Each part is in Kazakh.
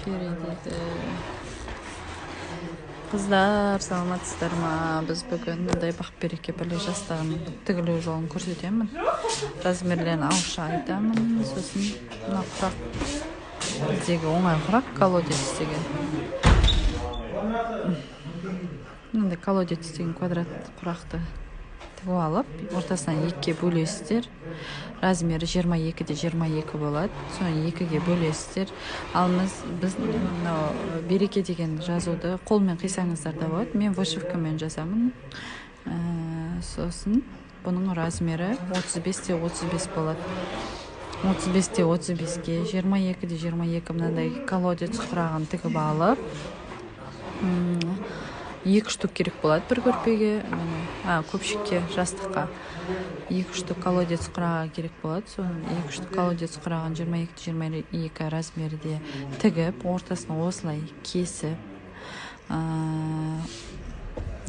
Кері дейді. Қыздар, саламатсыздар ма? Біз бүгін мындай бақ-береке бірлік жастығының тігілу жолын көрсетемін. Размерлерін ауызша айтамын. Сосын мына құрақ, біздегі оңай құрақ, колодец деген. Мынандай колодец деген квадрат құрақты тігіп алып, ортасынан екіге бөлесіздер. Размері 22-де 22 болады. Соны екіге бөлесіздер. Ал біз береке деген жазуды қолмен қисаңыздар да болады. Мен вышивкамен жазамын. Сосын бұның размері 35-де 35 болады. 35-де 35-ге 22-де 22 мынандай колодец құрағын тігіп алып, 2 штук керек болады бір көрпеге, көпшікке, жастыққа 2 штук колодец құрағы керек болады. Соны 2 штук колодец құрағын 22-де 22 размерде тігіп, ортасын осылай кесіп,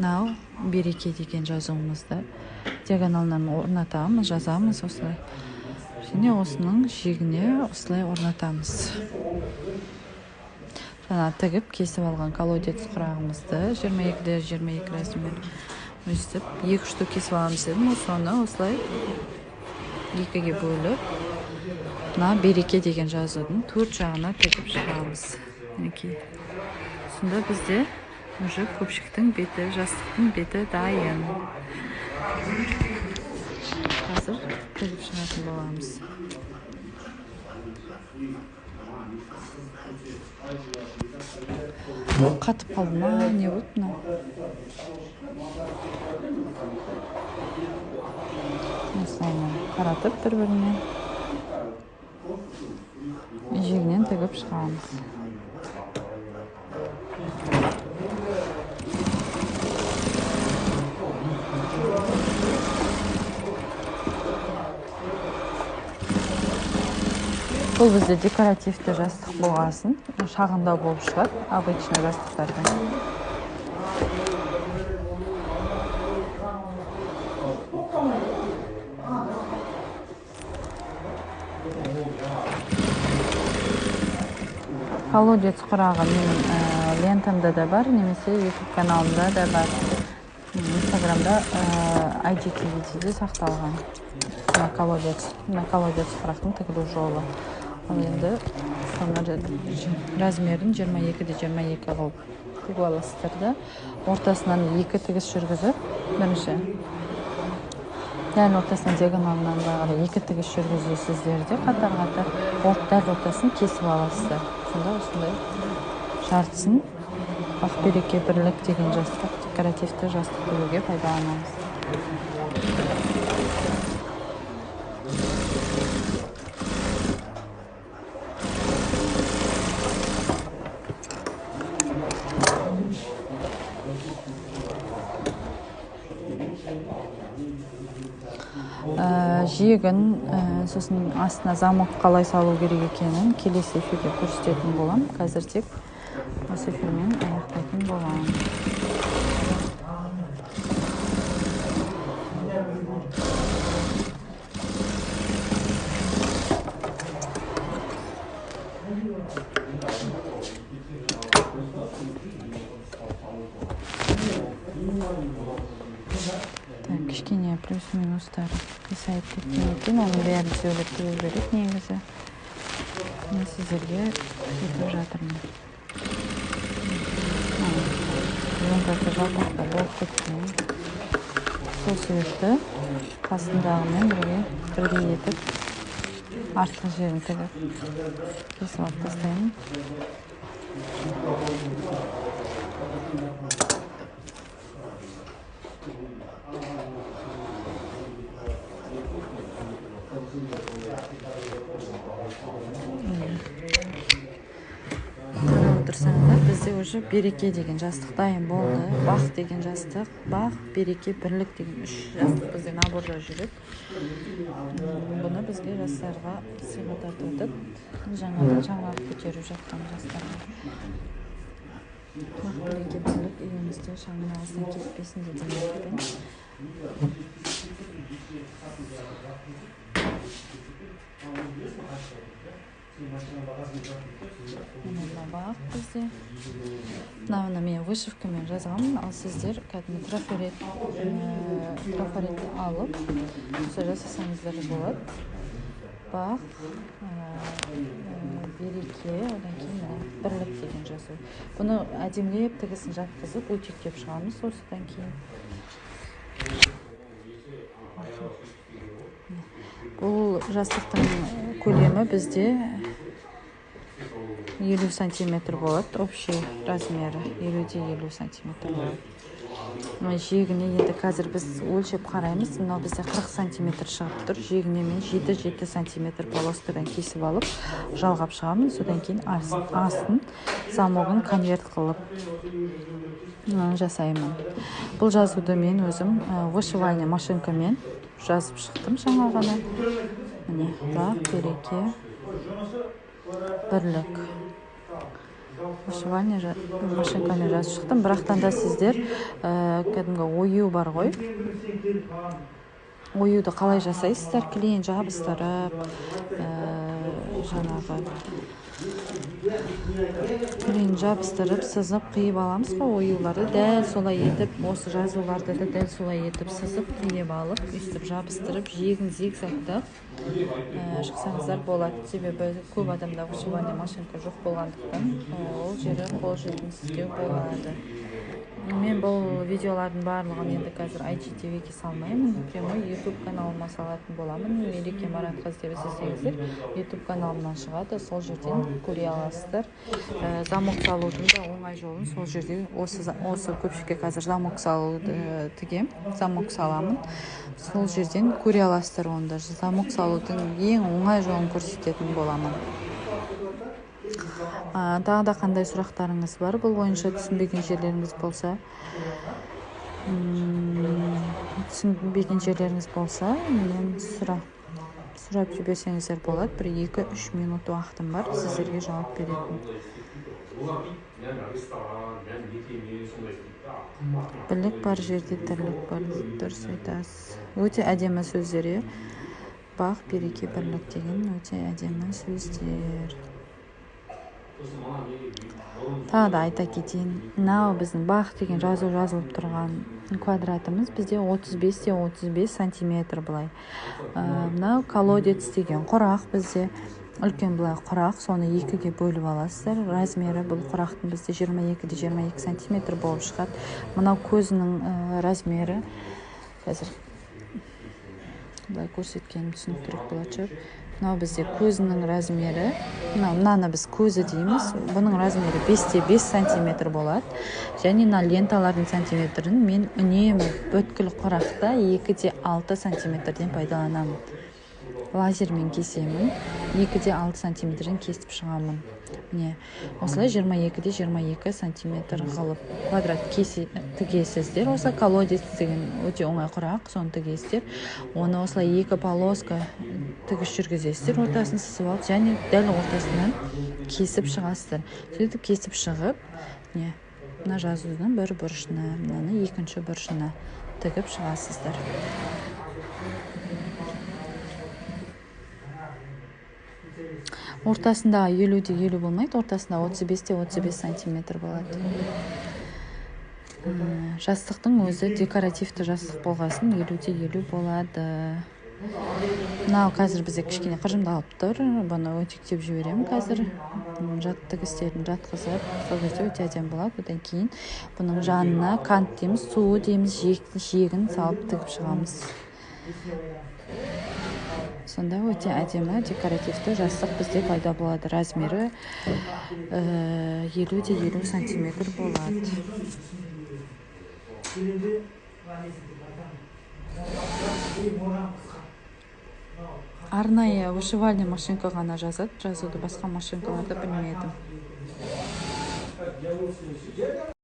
мынау береке деген жазуымызды диагоналынан орнатамыз, жазамыз осылай. Және осының жиегіне осылай орнатамыз. Жаңа тігіп кесіп алған колодец құрағымызды 22-де 22 размер өстіп 2 штук кесіп аламыз дедім. Соны осылай екіге бөліп, мына береке деген жазудың төрт жағына тігіп шығамыз. Сонда бізде уже көпшіктің беті, жастықтың беті дайын. Қазір тігіп шығатын боламыз. Қатып қалды ма, не болды мынау? Осылай қаратып бір-біріне жиегінен тігіп шығамыз. Бұл бізде декоративті жастық болғасын, шағындау болып шығады, обычный жастықтардан. Колодец құрағы менің лентамда да бар, немесе YouTube каналымда да бар. Инстаграмда IGTV-де сақталған. Колодец құрақтың тігілу жолы. Ал енді размерін 22-де 22 қылып тігіп аласыздар да, ортасынан 2 тігіс жүргізіп, бірінші дәл ортасынан диагоналынан бағалы 2 тігіс жүргізесіздер де, қатар-қатар дәл ортасын кесіп аласыздар. Сонда осындай жартысын бақ-береке бірлік деген жастық, декоративті жастық тігуге пайдаланамыз. Жиегін, сосын астына замок қалай салу керек екенін келесі эфирде көрсететін болам. Қазір тек осы эфирмен аяқтайтын болам. Кішкене плюс-минустар қисайып кеткен екен, оның бәрін сөйлеп тігу керек негізі. Мен сіздерге көрсетіп жатырмын. Лентасы жалпақта болып кеткен. Сол себепті қасындағымен бірге етіп артқы жерін тігіп кесіп алып тастаймын. Отырсаңдар, бізде уже береке деген жастық дайын болды. Бақ деген жастық, бақ, береке, бірлік деген 3 жастық бізде наборда жүріп. Бұны бізге жастарға сыйға тартып, жаңалық көтеріп жатқан жастарға. Бақ, береке, бірлік үйімізде шаңның астынан кетпесін деген ниетпен. Мына бақ бізде. Мынаны мен вышивкамен жазғанмын, ал сіздер кәдімгі трафаретті алып, осы жасасаңыздар болады. Бақ, береке, одан кейін бірлік деген жазу. Бұны әдемілеп тігісін жатқызып, өтектеп шығамыз осыдан кейін. Бұл жастықтың көлемі бізде 50 сантиметр болады, общий размері 50 сантиметр болады. Жегіне енді қазір біз өлшеп қараймыз, мынау бізде 40 сантиметр шығып тұр. Жегіне мен 7 сантиметр полоскадан кесіп алып, жалғап шығамын. Содан кейін астын замогын конверт қылып жасаймын. Бұл жазуды мен өзім вышивальный машинкамен жазып шықтым жаңа ғана. Міне, бақ, береке, бірлік. Вышивальный машинкамен жазып шықтым. Бірақтан да сіздер кәдімгі ою бар ғой. Оюды қалай жасайсыздар? Клейін жабыстырып, жаңағы клейін жабыстырып, сызып, қиып аламыз ғой оюларды. Дәл солай етіп, осы жазуларды да дәл солай етіп, сызып, қиып алып, өстіп жабыстырып, жегін зигзагтап шықсаңыздар болады. Себебі көп адамда вышивальный машинка жоқ болғандықтан, ол жері қол жетімсіздеу болады. Мен бұл видеолардың барлығын енді қазір IGTV-ге салмаймын. Прямой YouTube каналыма салатын боламын. Мереке Марат қыз деп іздесеңіздер, YouTube каналымнан шығады. Сол жерден көре аласыздар. Замок салудың да оңай жолын сол жерде, осы көпшікке қазір замок салуды тігем, замок саламын. Сол жерден көре аласыздар онда. Замок салудың ең оңай жолын көрсететін боламын. Тағы да қандай сұрақтарыңыз бар? Бұл бойынша түсінбеген жерлеріңіз болса, менен сұрап жіберсеңіздер болады. 1-2-3 минут уақытым бар, сіздерге жауап беретін. Бірлік бар жерде тірлік бар, дұрыс айтасыз. Өте әдемі сөздер. Бақ, береке, бірлік деген өте әдемі сөздер. Тағы да айта кетейін, мынау біздің бақ деген жазу жазылып тұрған квадратымыз бізде 35-35 сантиметр былай. Мынау колодец деген құрақ бізде, үлкен былай құрақ, соны екіге бөліп аласыздар. Размері бұл құрақтың бізде 22-22 сантиметр болып шығады. Мынау көзінің размері, қазір былай көрсеткенім түсініктірек болады шығар. Мынау бізде көзінің размері, мынаны біз көзі дейміз, бұның размері 5-5 сантиметр болады. Және ленталардың сантиметрін мен үнемі бүткіл құрақта 2-6 сантиметрден пайдаланамын. Лазермен кесемін, 2-6 сантиметрден кесіп шығамын. Осылай 22-22 сантиметр қылып квадрат тігесіздер. Осы колодец деген өте оңай құрақ, соны тігесіздер. Оны осылай 2 полоска тігіс жүргізесіздер, ортасын сызып алып, және дәл ортасынан кесіп шығасыздар. Сөйтіп кесіп шығып, мына жазудың бір бұрышына, мынаны екінші бұрышына тігіп шығасыздар. Ортасында 50-50 болмайды, ортасында 35-35 сантиметр болады. Жастықтың өзі декоративті жастық болғасын 50-50 болады. Мынау қазір бізде кішкене қыржымдалып тұр, бұны өтектеп жіберемін қазір. Тігістерін жатқызып, сол кезде өте әдемі болады. Одан кейін бұның жанына кант дейміз, суы дейміз, жегін салып тігіп шығамыз. Сонда өте әдемі декоративті жастық бізде пайда болады. Размері 50-50 сантиметр болады. Арнайы вышивальный машинка ғана жазады, жазуды басқа машинкаларды білмедім.